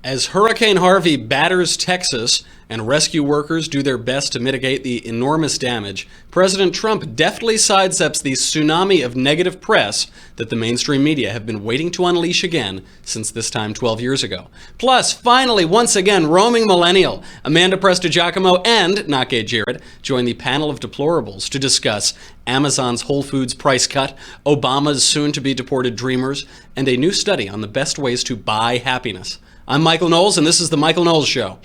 As Hurricane Harvey batters Texas and rescue workers do their best to mitigate the enormous damage, President Trump deftly sidesteps the tsunami of negative press that the mainstream media have been waiting to unleash again since this time 12 years ago. Plus, finally, once again, roaming Millennial, Amanda Presto and NotGayJared join the panel of deplorables to discuss Amazon's Whole Foods price cut, Obama's soon-to-be deported dreamers, and a new study on the best ways to buy happiness. I'm Michael Knowles, and this is The Michael Knowles Show.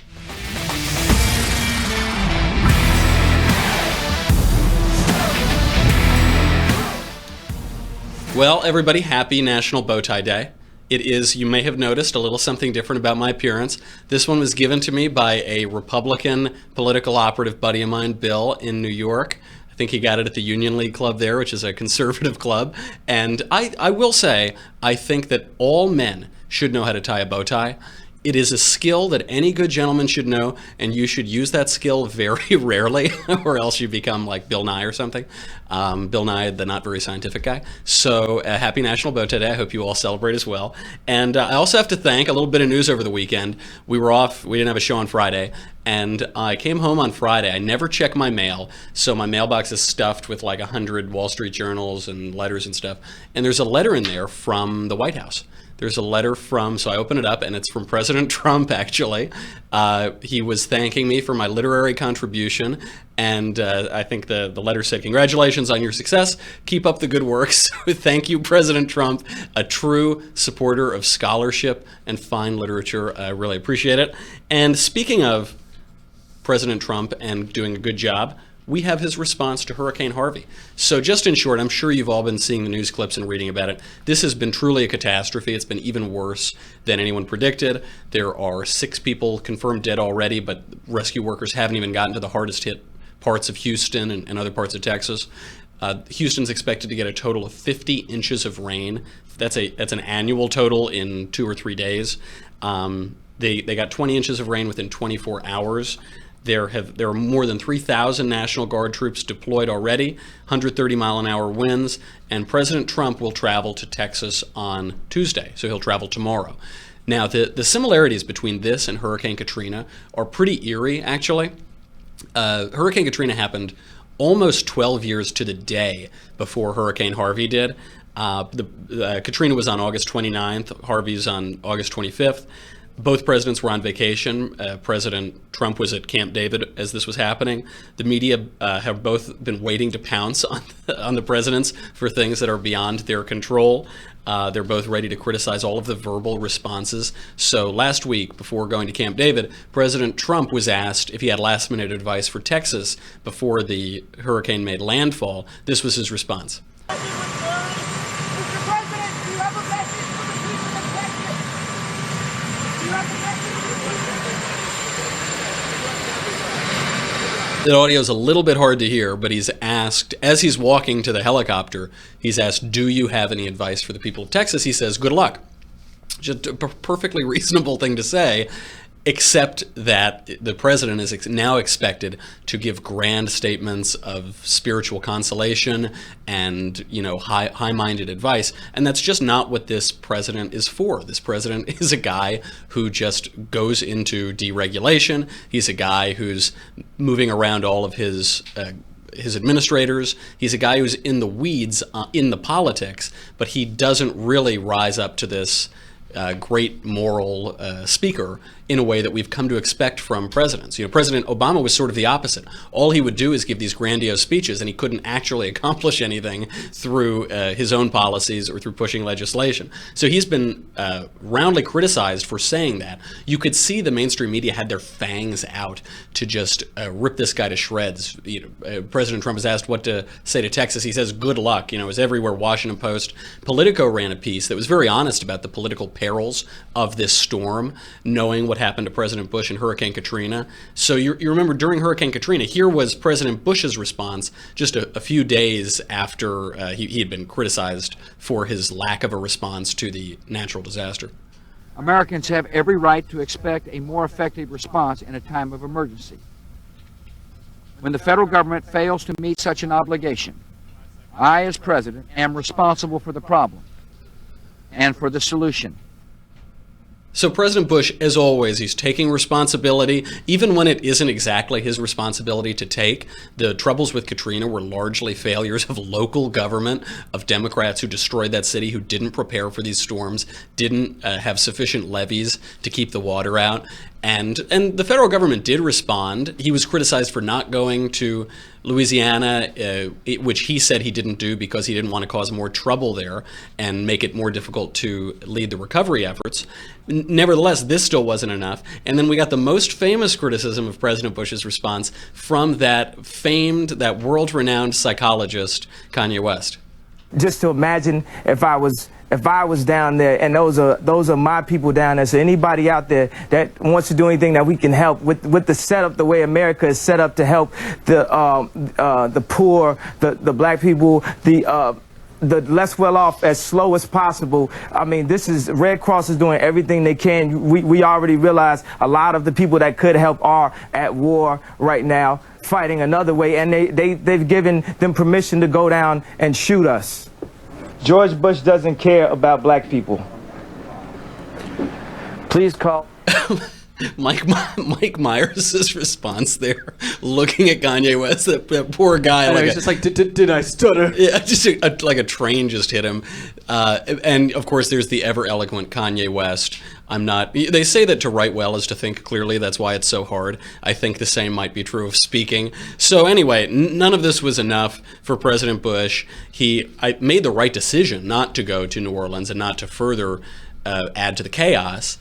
Well, everybody, happy National Bow Tie Day. It is, you may have noticed, a little something different about my appearance. This one was given to me by a Republican political operative buddy of mine, Bill, in New York. I think he got it at the Union League Club there, which is a conservative club. And I will say, I think that all men should know how to tie a bow tie. It is a skill that any good gentleman should know, and you should use that skill very rarely, or else you become like Bill Nye or something. Bill Nye, the not very scientific guy. So happy National Bow Tie Day. I hope you all celebrate as well. And I also have to thank a little bit of news over the weekend. We were off. We didn't have a show on Friday. And I came home on Friday. I never check my mail, so my mailbox is stuffed with like 100 Wall Street journals and letters and stuff. And there's a letter in there from the White House. There's a letter so I open it up, and it's from President Trump, actually. He was thanking me for my literary contribution, and I think the letter said, "Congratulations on your success. Keep up the good work." So thank you, President Trump, a true supporter of scholarship and fine literature. I really appreciate it. And speaking of President Trump and doing a good job, we have his response to Hurricane Harvey. So just in short, I'm sure you've all been seeing the news clips and reading about it. This has been truly a catastrophe. It's been even worse than anyone predicted. There are 6 people confirmed dead already, but rescue workers haven't even gotten to the hardest hit parts of Houston and other parts of Texas. Houston's expected to get a total of 50 inches of rain. That's an annual total in 2 or 3 days. They got 20 inches of rain within 24 hours. There are more than 3,000 National Guard troops deployed already, 130-mile-an-hour winds, and President Trump will travel to Texas on Tuesday, so he'll travel tomorrow. Now, the similarities between this and Hurricane Katrina are pretty eerie, actually. Hurricane Katrina happened almost 12 years to the day before Hurricane Harvey did. Katrina was on August 29th, Harvey's on August 25th. Both presidents were on vacation. President Trump was at Camp David as this was happening. The media have both been waiting to pounce on the presidents for things that are beyond their control. They're both ready to criticize all of the verbal responses. So last week, before going to Camp David, President Trump was asked if he had last-minute advice for Texas before the hurricane made landfall. This was his response. The audio is a little bit hard to hear, but he's asked, as he's walking to the helicopter, he's asked, "Do you have any advice for the people of Texas?" He says, "Good luck." Just a perfectly reasonable thing to say, except that the president is now expected to give grand statements of spiritual consolation and, high-minded advice. And that's just not what this president is for. This president is a guy who just goes into deregulation. He's a guy who's moving around all of his administrators. He's a guy who's in the weeds in the politics, but he doesn't really rise up to this great moral speaker in a way that we've come to expect from presidents. President Obama was sort of the opposite. All he would do is give these grandiose speeches, and he couldn't actually accomplish anything through his own policies or through pushing legislation. So he's been roundly criticized for saying that. You could see the mainstream media had their fangs out to just rip this guy to shreds. President Trump was asked what to say to Texas. He says, "Good luck." It was everywhere. Washington Post. Politico ran a piece that was very honest about the political perils of this storm, knowing what happened to President Bush in Hurricane Katrina. So you remember during Hurricane Katrina, here was President Bush's response just a few days after he had been criticized for his lack of a response to the natural disaster. Americans have every right to expect a more effective response in a time of emergency. When the federal government fails to meet such an obligation, I, as president, am responsible for the problem and for the solution. So President Bush, as always, he's taking responsibility, even when it isn't exactly his responsibility to take. The troubles with Katrina were largely failures of local government, of Democrats who destroyed that city, who didn't prepare for these storms, didn't have sufficient levees to keep the water out. And the federal government did respond. He was criticized for not going to Louisiana, which he said he didn't do because he didn't want to cause more trouble there and make it more difficult to lead the recovery efforts. Nevertheless, this still wasn't enough. And then we got the most famous criticism of President Bush's response from that world-renowned psychologist, Kanye West. Just to imagine if I was down there, and those are my people down there. So anybody out there that wants to do anything that we can help with the setup, the way America is set up to help the poor, the black people, the less well off as slow as possible. I mean, this is Red Cross is doing everything they can. We already realize a lot of the people that could help are at war right now, fighting another way, and they've given them permission to go down and shoot us. George Bush doesn't care about black people. Please call. Mike Myers' response there, looking at Kanye West, that poor guy. He's just like, did I stutter? Yeah, just like a train just hit him. And of course, there's the ever eloquent Kanye West. They say that to write well is to think clearly. That's why it's so hard. I think the same might be true of speaking. So anyway, none of this was enough for President Bush. I made the right decision not to go to New Orleans and not to further add to the chaos.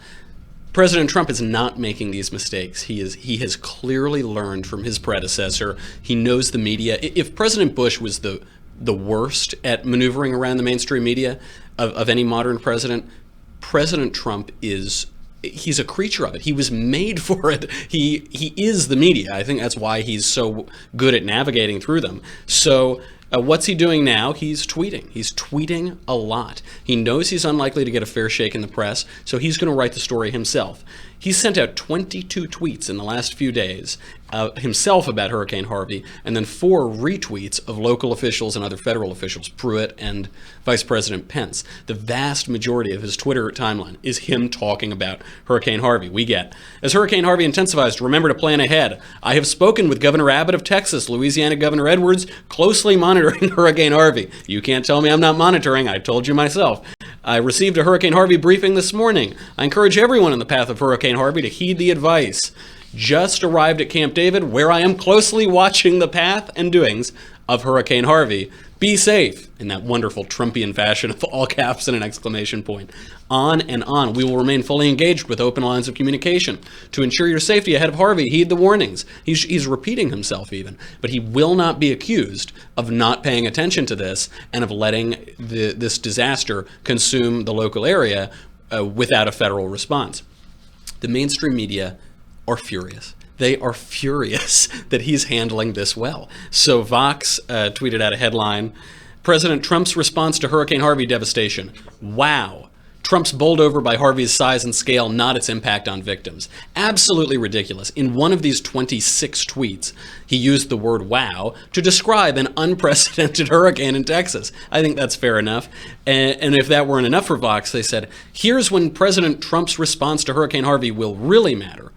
President Trump is not making these mistakes. He has clearly learned from his predecessor. He knows the media. If President Bush was the worst at maneuvering around the mainstream media of any modern president, President Trump he's a creature of it. He was made for it. He is the media. I think that's why he's so good at navigating through them. So what's he doing now? He's tweeting. He's tweeting a lot. He knows he's unlikely to get a fair shake in the press, so he's going to write the story himself. He sent out 22 tweets in the last few days himself about Hurricane Harvey, and then 4 retweets of local officials and other federal officials, Pruitt and Vice President Pence. The vast majority of his Twitter timeline is him talking about Hurricane Harvey. We get, as Hurricane Harvey intensifies, remember to plan ahead. I have spoken with Governor Abbott of Texas, Louisiana Governor Edwards, closely monitoring Hurricane Harvey. You can't tell me I'm not monitoring. I told you myself. I received a Hurricane Harvey briefing this morning. I encourage everyone in the path of Hurricane Harvey to heed the advice. Just arrived at Camp David, where I am closely watching the path and doings of Hurricane Harvey. Be safe, in that wonderful Trumpian fashion of all caps and an exclamation point. On and on. We will remain fully engaged with open lines of communication. To ensure your safety ahead of Harvey, heed the warnings. He's repeating himself even, but he will not be accused of not paying attention to this and of letting this disaster consume the local area without a federal response. The mainstream media are furious. They are furious that he's handling this well. So Vox tweeted out a headline, President Trump's response to Hurricane Harvey devastation. Wow. Trump's bowled over by Harvey's size and scale, not its impact on victims. Absolutely ridiculous. In one of these 26 tweets, he used the word wow to describe an unprecedented hurricane in Texas. I think that's fair enough. And if that weren't enough for Vox, they said, here's when President Trump's response to Hurricane Harvey will really matter.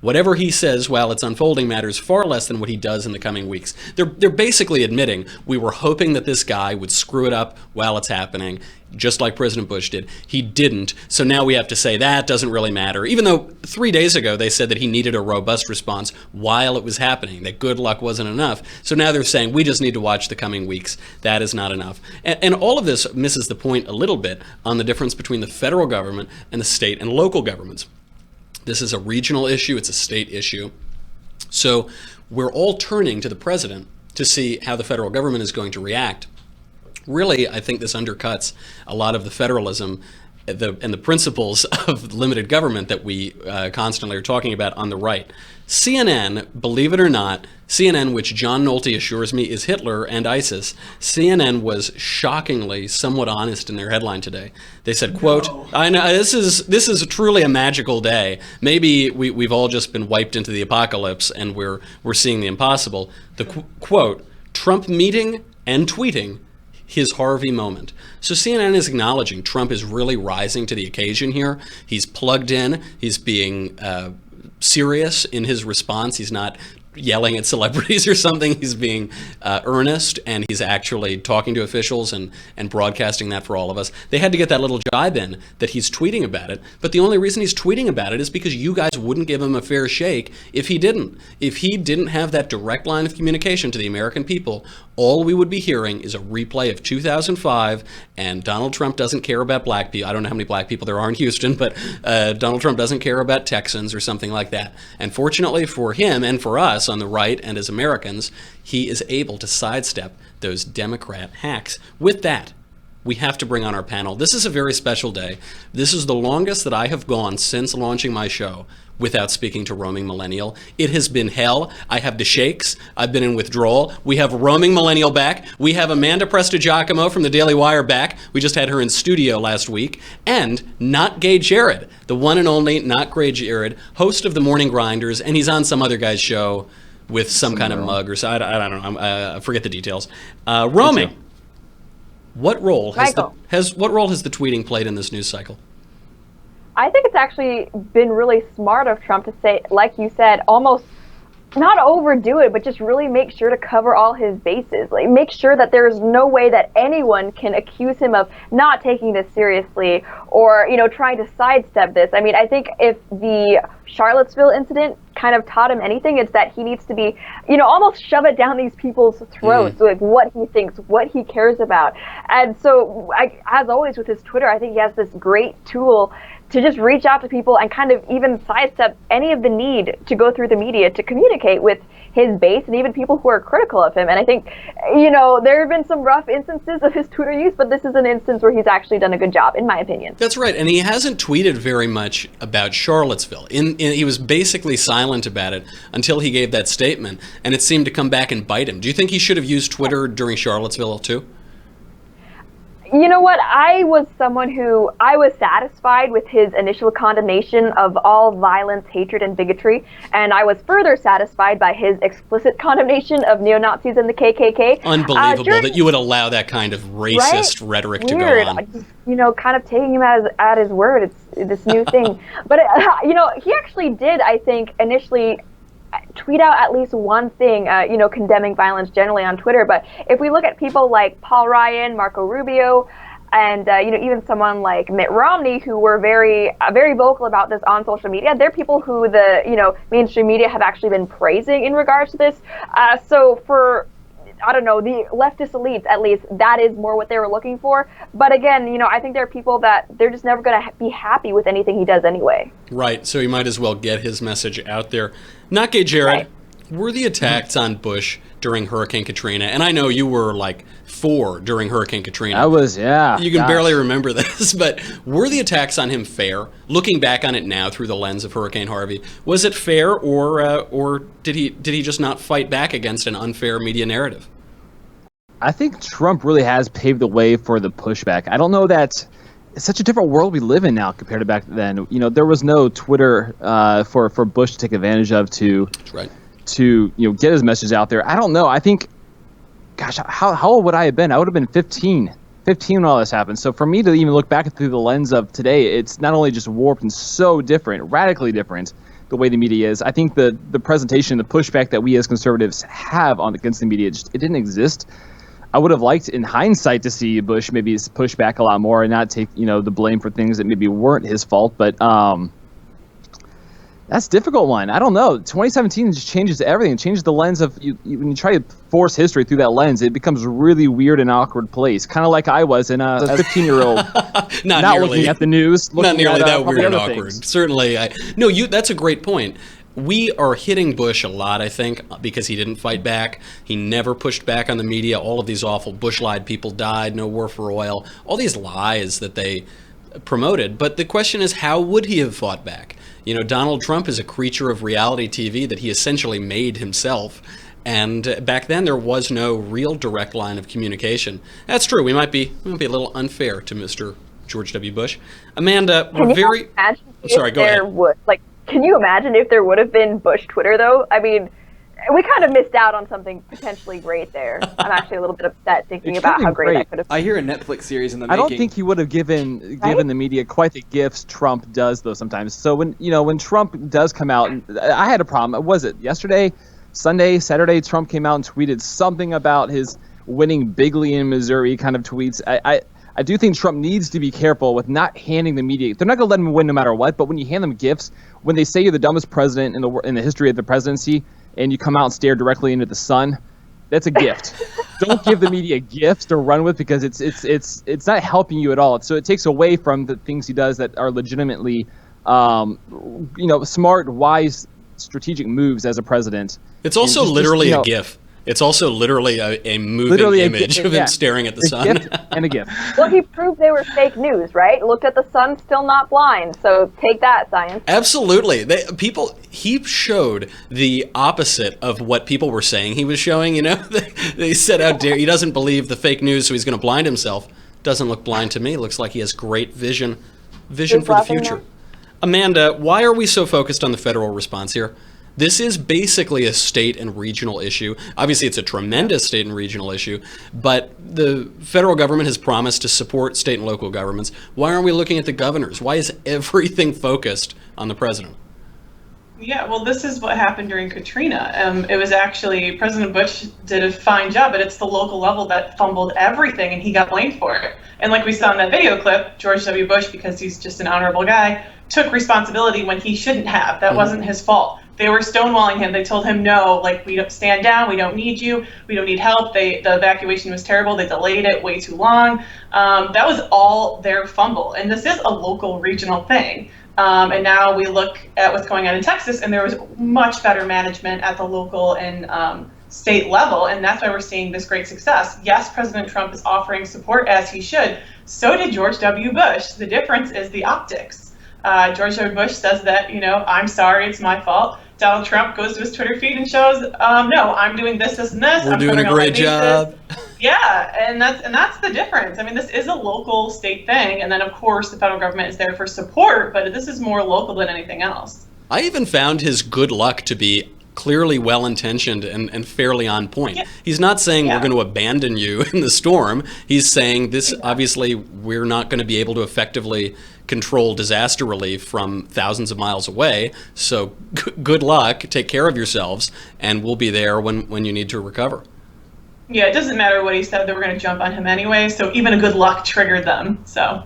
Whatever he says while it's unfolding matters far less than what he does in the coming weeks. They're basically admitting we were hoping that this guy would screw it up while it's happening, just like President Bush did. He didn't, so now we have to say that doesn't really matter, even though 3 days ago they said that he needed a robust response while it was happening, that good luck wasn't enough. So now they're saying we just need to watch the coming weeks. That is not enough. And all of this misses the point a little bit on the difference between the federal government and the state and local governments. This is a regional issue. It's a state issue. So we're all turning to the president to see how the federal government is going to react. Really, I think this undercuts a lot of the federalism and the principles of limited government that we constantly are talking about on the right. CNN, believe it or not, CNN, which John Nolte assures me is Hitler and ISIS, CNN was shockingly somewhat honest in their headline today. They said, quote, I know this is truly a magical day. Maybe we've all just been wiped into the apocalypse and we're seeing the impossible. The quote, Trump meeting and tweeting his Harvey moment. So CNN is acknowledging Trump is really rising to the occasion here. He's plugged in. He's being serious in his response. He's not yelling at celebrities or something. He's being earnest, and he's actually talking to officials and broadcasting that for all of us. They had to get that little jibe in that he's tweeting about it, but the only reason he's tweeting about it is because you guys wouldn't give him a fair shake if he didn't. If he didn't have that direct line of communication to the American people, all we would be hearing is a replay of 2005, and Donald Trump doesn't care about black people. I don't know how many black people there are in Houston, but Donald Trump doesn't care about Texans or something like that. And fortunately for him and for us on the right and as Americans, he is able to sidestep those Democrat hacks. With that, we have to bring on our panel. This is a very special day. This is the longest that I have gone since launching my show without speaking to Roaming Millennial. It has been hell. I have the shakes. I've been in withdrawal. We have Roaming Millennial back. We have Amanda Presto from the Daily Wire back. We just had her in studio last week. And NotGayJared, the one and only NotGayJared, host of The Morning Grinders, and he's on some other guy's show with some kind of mug or so. I don't know. I forget the details. Roaming, what role has the tweeting played in this news cycle? I think it's actually been really smart of Trump to say, like you said, almost not overdo it, but just really make sure to cover all his bases. Like, make sure that there's no way that anyone can accuse him of not taking this seriously or, you know, trying to sidestep this. I mean, I think if the Charlottesville incident kind of taught him anything, it's that he needs to be, you know, almost shove it down these people's throats, like what he thinks, what he cares about. And so, as always with his Twitter, I think he has this great tool to just reach out to people and kind of even sidestep any of the need to go through the media to communicate with his base and even people who are critical of him. And I think, you know, there have been some rough instances of his Twitter use, but this is an instance where he's actually done a good job, in my opinion. That's right. And he hasn't tweeted very much about Charlottesville. He was basically silent about it until he gave that statement, and it seemed to come back and bite him. Do you think he should have used Twitter during Charlottesville too? You know what? I was someone who I was satisfied with his initial condemnation of all violence, hatred, and bigotry, and I was further satisfied by his explicit condemnation of neo-Nazis and the KKK. Unbelievable that you would allow that kind of racist rhetoric to go on. You know, kind of taking him at his word. It's this new thing. But, you know, he actually did, I think, initially tweet out at least one thing, you know, condemning violence generally on Twitter. But if we look at people like Paul Ryan, Marco Rubio, and, you know, even someone like Mitt Romney, who were very vocal about this on social media, they're people who the, you know, mainstream media have actually been praising in regards to this. So for, I don't know, the leftist elites, at least, that is more what they were looking for. But again, you know, I think there are people that they're just never going to be happy with anything he does anyway. Right, so he might as well get his message out there. NotGayJared, right. Were the attacks on Bush during Hurricane Katrina, and I know you were like 4 during Hurricane Katrina. I was, yeah. You can barely remember this, but were the attacks on him fair? Looking back on it now through the lens of Hurricane Harvey, was it fair, or did he just not fight back against an unfair media narrative? I think Trump really has paved the way for the pushback. I don't know that it's such a different world we live in now compared to back then. You know, there was no Twitter for Bush to take advantage of to you know, get his message out there. I don't know. I think, gosh, how old would I have been? I would have been 15 when all this happened. So for me to even look back through the lens of today, it's not only just warped and so different, radically different, the way the media is. I think the presentation, the pushback that we as conservatives have against the media, it didn't exist. I would have liked, in hindsight, to see Bush maybe push back a lot more and not take, you know, the blame for things that maybe weren't his fault. But that's a difficult one. I don't know. 2017 just changes everything. It changes the lens of when you try to force history through that lens, it becomes a really weird and awkward place. Kind of like I was in a 15-year-old, not looking at the news. Not nearly that weird and awkward. Things. Certainly. That's a great point. We are hitting Bush a lot, I think, because he didn't fight back. He never pushed back on the media. All of these awful Bush lied, people died, no war for oil, all these lies that they promoted. But the question is, how would he have fought back? You know, Donald Trump is a creature of reality TV that he essentially made himself. And back then, there was no real direct line of communication. That's true. We might be a little unfair to Mr. George W. Bush. Amanda, we're very... Sorry, go ahead. Can you imagine if there would have been Bush Twitter, though? I mean, we kind of missed out on something potentially great there. I'm actually a little bit upset thinking about how great that could have been. I hear a Netflix series in the I making. don't think he would have given the media quite the gifts Trump does, though, sometimes. So when Trump does come out, and I had a problem. Was it yesterday, Sunday, Saturday? Trump came out and tweeted something about his winning bigly in Missouri kind of tweets. I do think Trump needs to be careful with not handing the media. They're not going to let him win no matter what. But when you hand them gifts, when they say you're the dumbest president in the history of the presidency, and you come out and stare directly into the sun, that's a gift. Don't give the media gifts to run with, because it's not helping you at all. So it takes away from the things he does that are legitimately, smart, wise, strategic moves as a president. It's also literally a GIF. It's also literally a moving image of him staring at the sun. Gift and a gift. Well, he proved they were fake news, right? Looked at the sun, still not blind. So take that, science. Absolutely. He showed the opposite of what people were saying he was showing, They said, how dare, he doesn't believe the fake news, so he's going to blind himself. Doesn't look blind to me. Looks like he has great vision for the future. Amanda, why are we so focused on the federal response here? This is basically a state and regional issue. Obviously, it's a tremendous state and regional issue, but the federal government has promised to support state and local governments. Why aren't we looking at the governors? Why is everything focused on the president? Yeah, well, this is what happened during Katrina. It was actually President Bush did a fine job, but it's the local level that fumbled everything, and he got blamed for it. And like we saw in that video clip, George W. Bush, because he's just an honorable guy, took responsibility when he shouldn't have. That wasn't his fault. They were stonewalling him. They told him, no, we don't stand down. We don't need you. We don't need help. The evacuation was terrible. They delayed it way too long. That was all their fumble. And this is a local regional thing. And now we look at what's going on in Texas, and there was much better management at the local and state level. And that's why we're seeing this great success. Yes, President Trump is offering support, as he should. So did George W. Bush. The difference is the optics. George W. Bush says that, I'm sorry, it's my fault. Donald Trump goes to his Twitter feed and shows, no, I'm doing this, this, and this. We're doing a great job. Yeah, and that's the difference. I mean, this is a local state thing, and then of course the federal government is there for support, but this is more local than anything else. I even found his good luck to be clearly well-intentioned and fairly on point. Yeah. He's not saying we're going to abandon you in the storm. He's saying this, obviously, we're not going to be able to effectively control disaster relief from thousands of miles away. So good luck, take care of yourselves, and we'll be there when you need to recover. Yeah, it doesn't matter what he said, they were going to jump on him anyway, so even a good luck triggered them. So.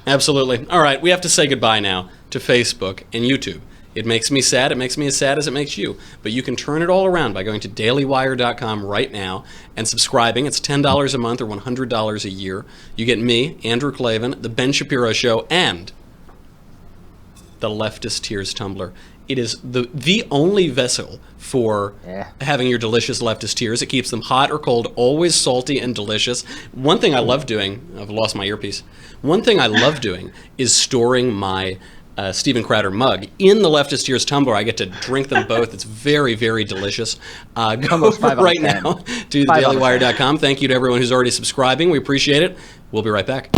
Absolutely. All right, we have to say goodbye now to Facebook and YouTube. It makes me sad. It makes me as sad as it makes you. But you can turn it all around by going to dailywire.com right now and subscribing. It's $10 a month or $100 a year. You get me, Andrew Klavan, The Ben Shapiro Show, and the Leftist Tears Tumbler. It is the only vessel for having your delicious leftist tears. It keeps them hot or cold, always salty and delicious. One thing I love doing, I've lost my earpiece. One thing I love doing is storing my Steven Crowder mug in the Leftist Tears tumbler. I get to drink them both. It's very, very delicious. Go over right now to dailywire.com. Thank you to everyone who's already subscribing. We appreciate it. We'll be right back.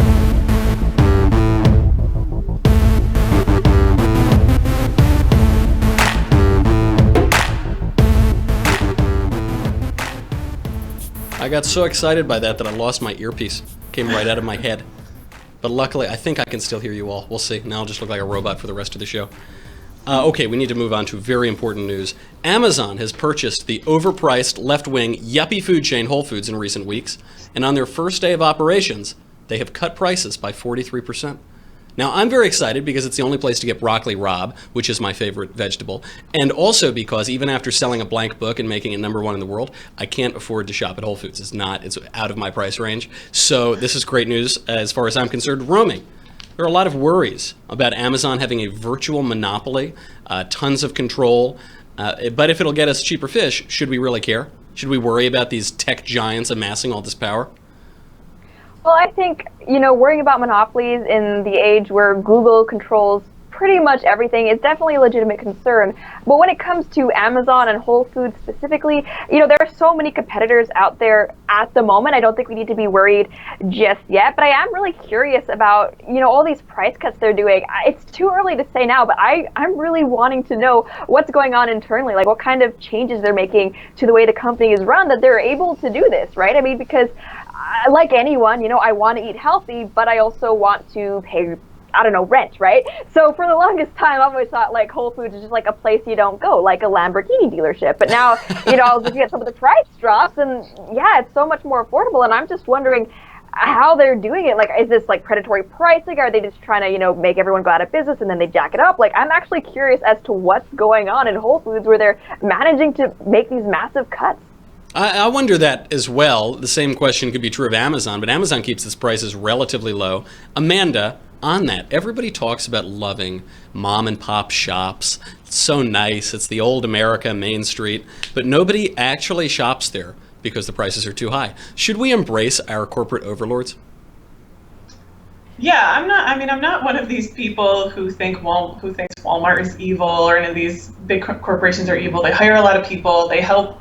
I got so excited by that I lost my earpiece. Came right out of my head. But luckily, I think I can still hear you all. We'll see. Now I'll just look like a robot for the rest of the show. Okay, we need to move on to very important news. Amazon has purchased the overpriced left-wing yuppie food chain Whole Foods in recent weeks, and on their first day of operations, they have cut prices by 43%. Now, I'm very excited because it's the only place to get broccoli rabe, which is my favorite vegetable, and also because even after selling a blank book and making it #1 in the world, I can't afford to shop at Whole Foods. It's out of my price range. So this is great news as far as I'm concerned. Roaming. There are a lot of worries about Amazon having a virtual monopoly, tons of control, but if it'll get us cheaper fish, should we really care? Should we worry about these tech giants amassing all this power? Well, I think, worrying about monopolies in the age where Google controls pretty much everything. It's definitely a legitimate concern. But when it comes to Amazon and Whole Foods specifically, there are so many competitors out there at the moment. I don't think we need to be worried just yet. But I am really curious about, all these price cuts they're doing. It's too early to say now, but I'm really wanting to know what's going on internally, like what kind of changes they're making to the way the company is run that they're able to do this, right? I mean, because like anyone, I want to eat healthy, but I also want to pay, rent, right? So for the longest time, I've always thought like Whole Foods is just like a place you don't go, like a Lamborghini dealership. But now, just get some of the price drops, and yeah, it's so much more affordable. And I'm just wondering how they're doing it. Like, is this like predatory pricing? Are they just trying to, make everyone go out of business and then they jack it up? Like, I'm actually curious as to what's going on in Whole Foods where they're managing to make these massive cuts. I wonder that as well. The same question could be true of Amazon, but Amazon keeps its prices relatively low. Amanda, on that, everybody talks about loving mom and pop shops. It's so nice. It's the old America Main Street, but nobody actually shops there because the prices are too high. Should we embrace our corporate overlords? Yeah, I'm not one of these people who thinks Walmart is evil or any of these big corporations are evil. They hire a lot of people. They help,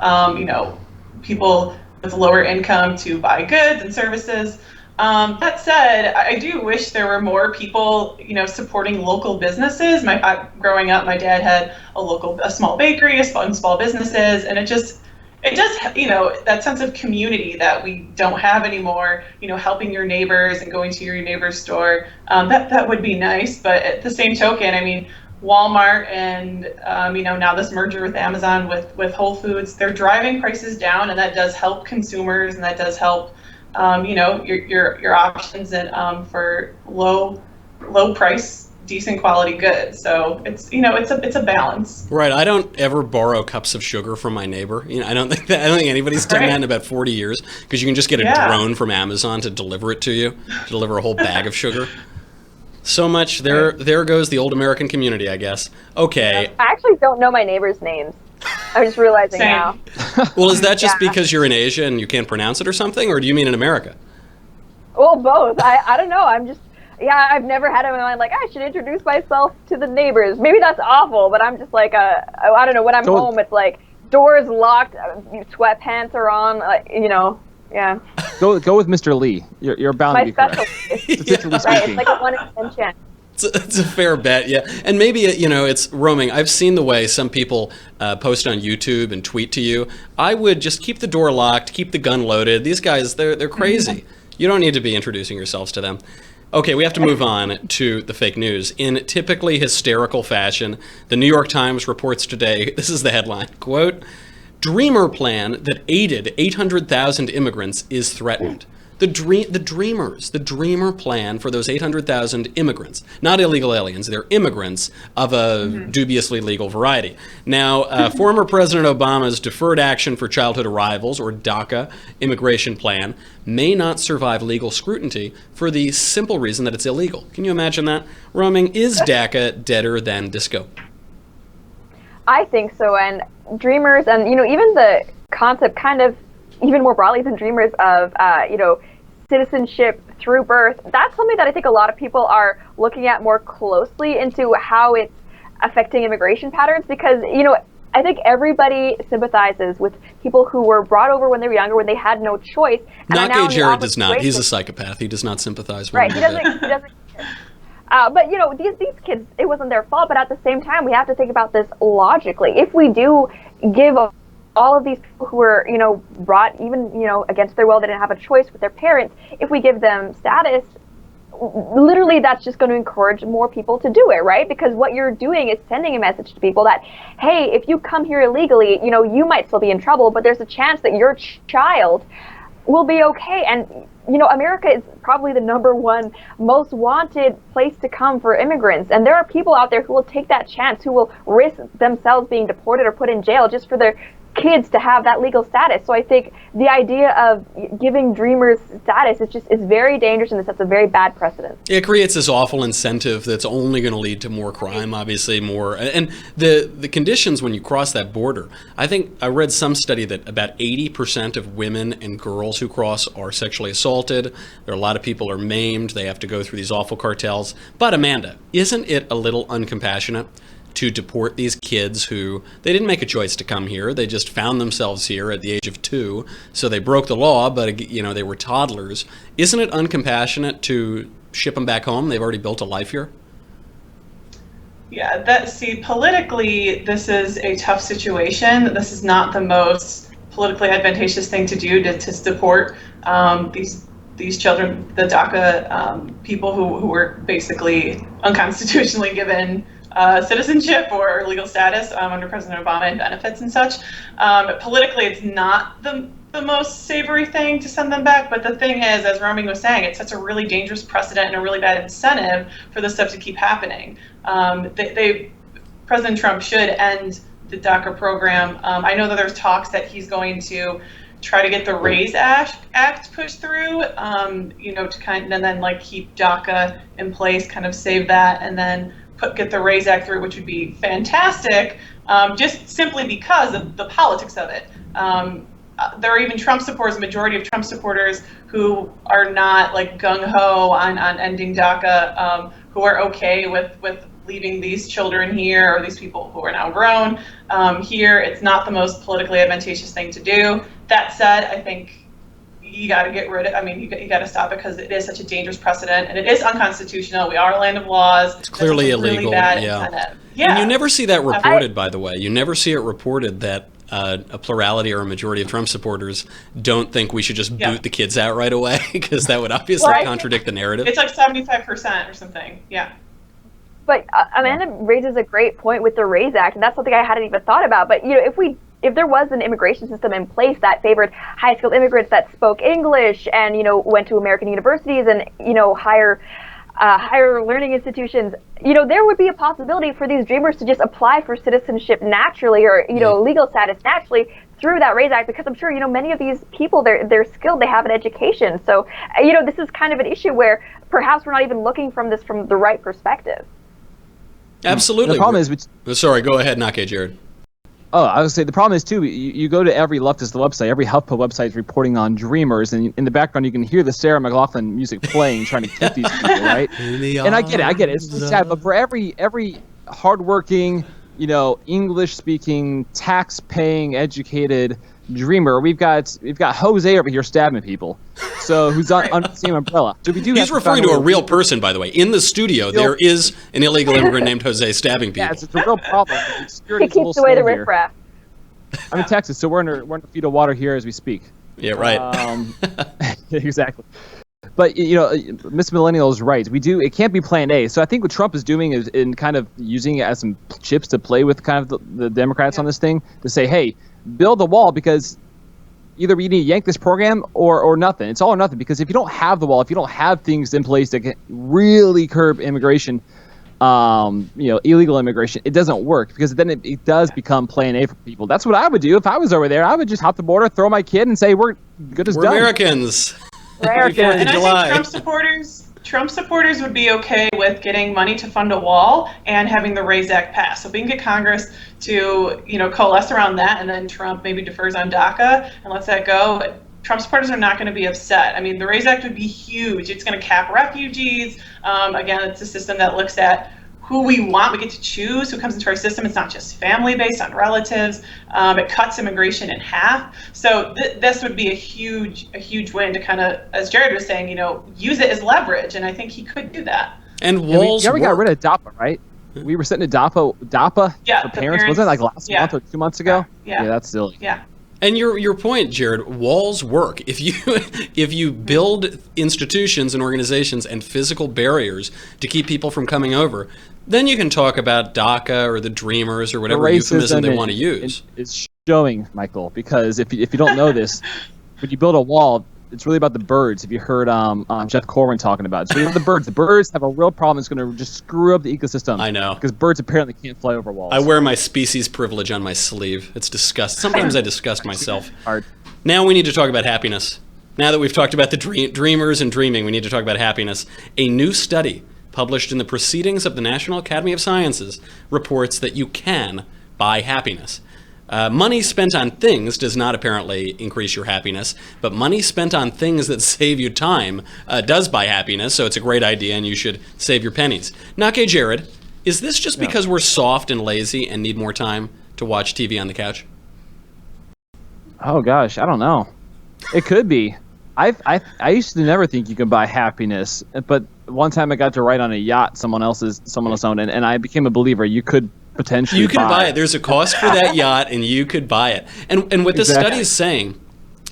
people with lower income to buy goods and services. That said, I do wish there were more people, supporting local businesses. Growing up, my dad had a small bakery, small businesses, and it does, that sense of community that we don't have anymore, helping your neighbors and going to your neighbor's store, that would be nice. But at the same token, Walmart and, now this merger with Amazon, with Whole Foods, they're driving prices down, and that does help consumers, and that does help, your options and for low price, decent quality goods. So it's a balance. Right. I don't ever borrow cups of sugar from my neighbor. I don't think anybody's done that in about 40 years, because you can just get a drone from Amazon to deliver it to you, to deliver a whole bag of sugar. So much. There goes the old American community, I guess. Okay. I actually don't know my neighbors' names. I'm just realizing now. Well, is that just because you're in Asia and you can't pronounce it or something, or do you mean in America? Well, both. I don't know. I've never had it in my mind, like, I should introduce myself to the neighbors. Maybe that's awful, but I'm just like, I don't know. When I'm home, it's like doors locked, sweatpants are on, yeah. Go with Mr. Lee. You're bound to be correct. Statistically Right, speaking. it's like a 1 in 10 chance. It's a fair bet, yeah. And maybe, it's roaming. I've seen the way some people post on YouTube and tweet to you. I would just keep the door locked, keep the gun loaded. These guys, they're crazy. You don't need to be introducing yourselves to them. Okay, we have to move on to the fake news. In typically hysterical fashion, the New York Times reports today, this is the headline, quote, "Dreamer plan that aided 800,000 immigrants is threatened." The dreamer plan for those 800,000 immigrants, not illegal aliens, they're immigrants of a dubiously legal variety. Now, former President Obama's Deferred Action for Childhood Arrivals, or DACA, immigration plan may not survive legal scrutiny for the simple reason that it's illegal. Can you imagine that? Roaming, is DACA deader than disco? I think so, and dreamers, and even the concept kind of even more broadly than dreamers of citizenship through birth, that's something that I think a lot of people are looking at more closely into how it's affecting immigration patterns, because I think everybody sympathizes with people who were brought over when they were younger, when they had no choice. NotGayJared does not. He's a psychopath. He does not sympathize with Right, he doesn't care. But these kids, it wasn't their fault. But at the same time, we have to think about this logically. If we do give all of these people who were, brought even, against their will, they didn't have a choice with their parents, if we give them status, literally that's just going to encourage more people to do it, right? Because what you're doing is sending a message to people that, hey, if you come here illegally, you might still be in trouble, but there's a chance that your child will be okay. And America is probably the #1 most wanted place to come for immigrants. And there are people out there who will take that chance, who will risk themselves being deported or put in jail just for their kids to have that legal status. So I think the idea of giving dreamers status is very dangerous, and it sets a very bad precedent. It creates this awful incentive that's only going to lead to more crime, obviously more. And the conditions when you cross that border, I think I read some study that about 80% of women and girls who cross are sexually assaulted. There are a lot of people are maimed. They have to go through these awful cartels. But Amanda, isn't it a little uncompassionate to deport these kids who, they didn't make a choice to come here. They just found themselves here at the age of 2. So they broke the law, but you know, they were toddlers. Isn't it uncompassionate to ship them back home? They've already built a life here. Yeah, politically, this is a tough situation. This is not the most politically advantageous thing to do, to deport these children, the DACA people who were basically unconstitutionally given citizenship or legal status under President Obama and benefits and such. Politically, it's not the most savory thing to send them back, but the thing is, as Romy was saying, it sets a really dangerous precedent and a really bad incentive for this stuff to keep happening. President Trump should end the DACA program. I know that there's talks that he's going to try to get the RAISE Act pushed through, to and then like keep DACA in place, kind of save that, and then get the RAISE Act through, which would be fantastic, just simply because of the politics of it. There are even Trump supporters, a majority of Trump supporters, who are not like gung-ho on ending DACA, who are okay with leaving these children here, or these people who are now grown here. It's not the most politically advantageous thing to do. That said, I think you got to get rid of. I mean, you got to stop it because it is such a dangerous precedent, and it is unconstitutional. We are a land of laws. It's clearly illegal. Really bad yeah. incentive. And you never see that reported, by the way. You never see it reported that a plurality or a majority of Trump supporters don't think we should just boot the kids out right away, because that would obviously contradict the narrative. It's like 75% or something. Yeah. But Amanda raises a great point with the RAISE Act, and that's something I hadn't even thought about. But if there was an immigration system in place that favored high-skilled immigrants that spoke English and went to American universities and higher learning institutions, there would be a possibility for these dreamers to just apply for citizenship naturally, or legal status naturally through that RAISE Act, because I'm sure many of these people, they're skilled, they have an education. So this is kind of an issue where perhaps we're not even looking from the right perspective. Absolutely. The problem is, sorry, go ahead, NotGayJared. Oh, I would say the problem is too. You go to every leftist website, every HuffPo website is reporting on dreamers, and in the background you can hear the Sarah McLachlan music playing, trying to keep these people, right? And I get it. It's sad, but for every hardworking, English-speaking, tax-paying, educated dreamer, we've got Jose over here stabbing people. So who's on the same umbrella? So we do. He's referring to a real person, by the way. In the studio, there is an illegal immigrant named Jose stabbing people. Yeah, it's a real problem. He keeps away the riffraff. I'm in Texas, so we're in feet of water here as we speak. Yeah, right. Exactly. But Miss Millennial is right. It can't be Plan A. So I think what Trump is doing is in kind of using it as some chips to play with kind of the Democrats on this thing, to say, hey, build the wall, because either we need to yank this program or nothing. It's all or nothing, because if you don't have the wall, if you don't have things in place that can really curb immigration, illegal immigration, it doesn't work, because then it does become Plan A for people. That's what I would do if I was over there. I would just hop the border, throw my kid, and say we're good as done. Americans. And I think Trump supporters would be okay with getting money to fund a wall and having the RAISE Act passed. So if we can get Congress to, coalesce around that, and then Trump maybe defers on DACA and lets that go, Trump supporters are not going to be upset. I mean, the RAISE Act would be huge. It's going to cap refugees. Again, it's a system that looks at who we want. We get to choose who comes into our system. It's not just family based on relatives. It cuts immigration in half. So this would be a huge win to kind of, as Jared was saying, use it as leverage. And I think he could do that. And walls. We got rid of DAPA, right? We were setting a DAPA for parents. Wasn't it like last month or 2 months ago? Yeah, that's silly. Yeah. And your point, Jared, walls work. If you build institutions and organizations and physical barriers to keep people from coming over, then you can talk about DACA or the Dreamers or whatever euphemism they want to use. It's showing, Michael, because if you don't know this, when you build a wall, it's really about the birds. If you heard Jeff Corwin talking about it, it's really about the birds. The birds have a real problem. It's going to just screw up the ecosystem. I know. Because birds apparently can't fly over walls. I wear my species privilege on my sleeve. It's disgusting. Sometimes I disgust myself. Hard. Now we need to talk about happiness. Now that we've talked about the dreamers and dreaming, we need to talk about happiness. A new study published in the Proceedings of the National Academy of Sciences reports that you can buy happiness. Money spent on things does not apparently increase your happiness, but money spent on things that save you time does buy happiness, so it's a great idea and you should save your pennies. NotGayJared, is this just because we're soft and lazy and need more time to watch TV on the couch? Oh gosh, I don't know. It could be. I used to never think you could buy happiness, but one time I got to ride on a yacht someone else owned, and I became a believer. You could potentially buy it. There's a cost for that yacht, and you could buy it. And what this study is saying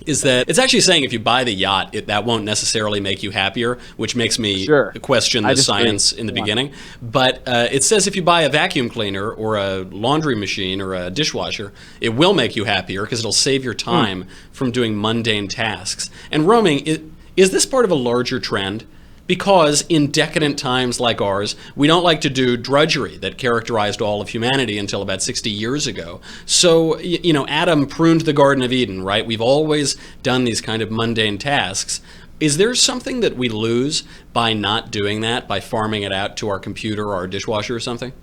is that it's actually saying if you buy the yacht, that won't necessarily make you happier, which makes me question the science in the beginning. But it says if you buy a vacuum cleaner or a laundry machine or a dishwasher, it will make you happier because it'll save your time from doing mundane tasks. And roaming, is this part of a larger trend? Because in decadent times like ours, we don't like to do drudgery that characterized all of humanity until about 60 years ago. So, Adam pruned the Garden of Eden, right? We've always done these kind of mundane tasks. Is there something that we lose by not doing that, by farming it out to our computer or our dishwasher or something?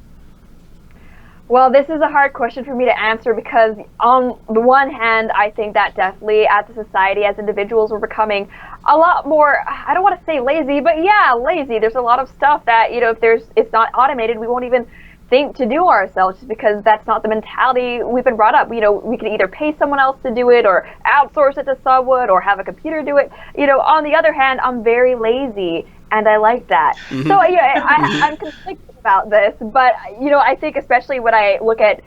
Well, this is a hard question for me to answer because on the one hand, I think that definitely as a society, as individuals, we're becoming a lot more, I don't want to say lazy, but yeah, lazy. There's a lot of stuff that, if it's not automated, we won't even think to do ourselves just because that's not the mentality we've been brought up. We can either pay someone else to do it or outsource it to someone or have a computer do it. On the other hand, I'm very lazy and I like that. Mm-hmm. So I'm conflicted about this, but I think especially when I look at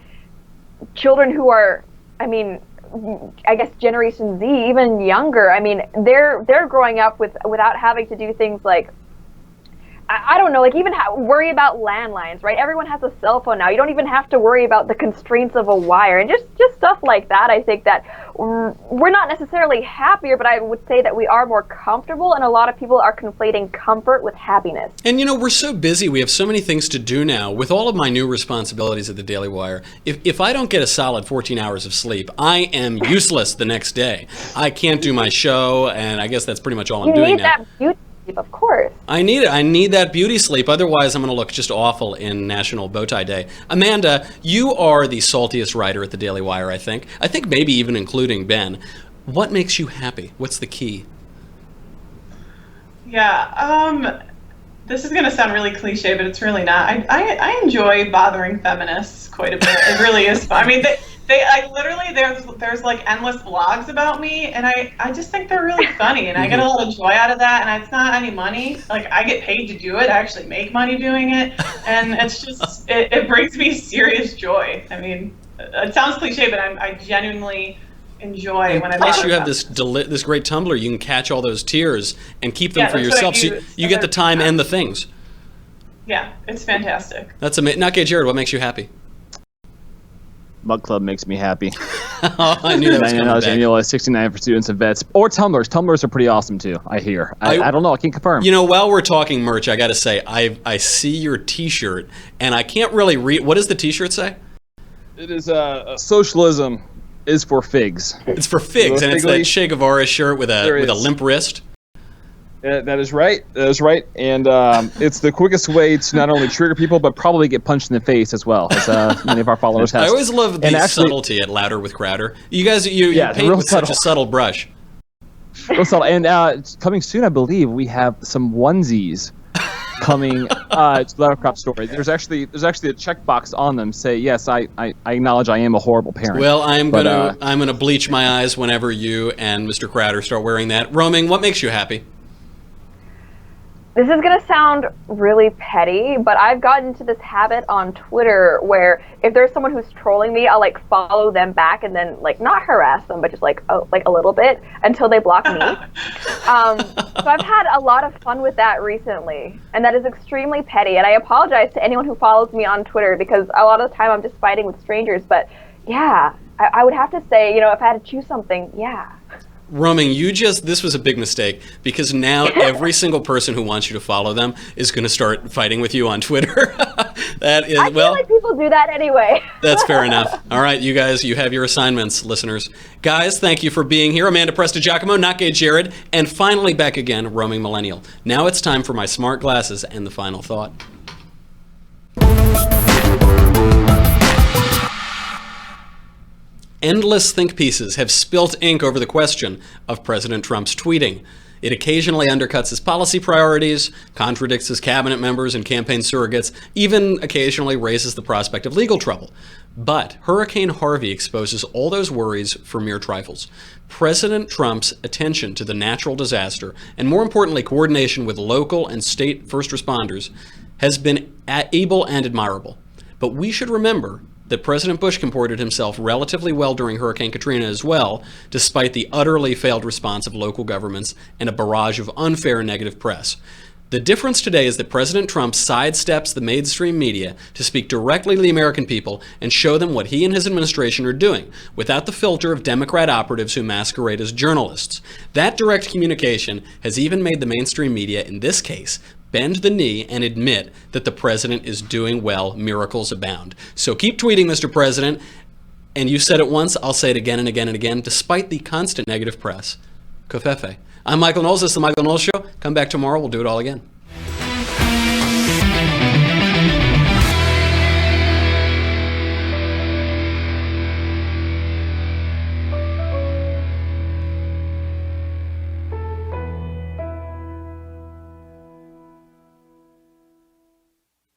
children who are, I guess Generation Z, even younger. They're growing up without having to do things like, I don't know, like even worry about landlines, right? Everyone has a cell phone now. You don't even have to worry about the constraints of a wire and just stuff like that. I think that we're not necessarily happier, but I would say that we are more comfortable, and a lot of people are conflating comfort with happiness. And we're so busy. We have so many things to do now. With all of my new responsibilities at the Daily Wire, if I don't get a solid 14 hours of sleep, I am useless the next day. I can't do my show, and I guess that's pretty much all I'm doing now. Of course. I need it. I need that beauty sleep. Otherwise, I'm going to look just awful in National Bowtie Day. Amanda, you are the saltiest writer at the Daily Wire, I think. I think maybe even including Ben. What makes you happy? What's the key? Yeah, this is going to sound really cliche, but it's really not. I enjoy bothering feminists quite a bit. It really is fun. They literally, there's like endless blogs about me, and I just think they're really funny, and I get a lot of joy out of that, and it's not any money. Like, I get paid to do it. I actually make money doing it, and it's just, it brings me serious joy. It sounds cliche, but I genuinely enjoy when I Plus, you have this great Tumblr. You can catch all those tears and keep them for yourself. So you get the time and the things. Yeah, it's fantastic. That's amazing. NotGayJared, what makes you happy? Mug Club makes me happy. I knew that was coming back. Annual 69 for students and vets. Or Tumblrs. Tumblrs are pretty awesome too, I hear. I don't know. I can't confirm. While we're talking merch, I got to say, I see your T-shirt, and I can't really read. What does the T-shirt say? It is socialism is for figs. It's for figs, and it's that Che Guevara shirt with a limp wrist. That is right. And it's the quickest way to not only trigger people, but probably get punched in the face as well, as many of our followers have. I always love the subtlety at Louder with Crowder. You guys, you paint with such a subtle brush. Real subtle. And coming soon, I believe, we have some onesies coming to the Louder Crop store. There's actually a checkbox on them say, yes, I acknowledge I am a horrible parent. Well, I'm gonna bleach my eyes whenever you and Mr. Crowder start wearing that. Roaming, what makes you happy? This is going to sound really petty, but I've gotten into this habit on Twitter where if there's someone who's trolling me, I'll follow them back and then not harass them, but just a little bit until they block me. So I've had a lot of fun with that recently, and that is extremely petty. And I apologize to anyone who follows me on Twitter because a lot of the time I'm just fighting with strangers. But yeah, I would have to say, if I had to choose something, yeah. Roaming, this was a big mistake, because now every single person who wants you to follow them is going to start fighting with you on Twitter. That is, I feel like people do that anyway. That's fair enough. All right, you guys, you have your assignments, listeners. Guys, thank you for being here. Amanda, Presto, Giacomo, NotGayJared, and finally back again, Roaming Millennial. Now it's time for my smart glasses and the final thought. Endless think pieces have spilt ink over the question of President Trump's tweeting. It occasionally undercuts his policy priorities, contradicts his cabinet members and campaign surrogates, even occasionally raises the prospect of legal trouble. But Hurricane Harvey exposes all those worries for mere trifles. President Trump's attention to the natural disaster, and more importantly, coordination with local and state first responders, has been able and admirable. But we should remember that President Bush comported himself relatively well during Hurricane Katrina as well, despite the utterly failed response of local governments and a barrage of unfair negative press. The difference today is that President Trump sidesteps the mainstream media to speak directly to the American people and show them what he and his administration are doing, without the filter of Democrat operatives who masquerade as journalists. That direct communication has even made the mainstream media, in this case, bend the knee and admit that the president is doing well. Miracles abound. So keep tweeting, Mr. President. And you said it once, I'll say it again and again and again, despite the constant negative press. Covfefe. I'm Michael Knowles. This is The Michael Knowles Show. Come back tomorrow. We'll do it all again.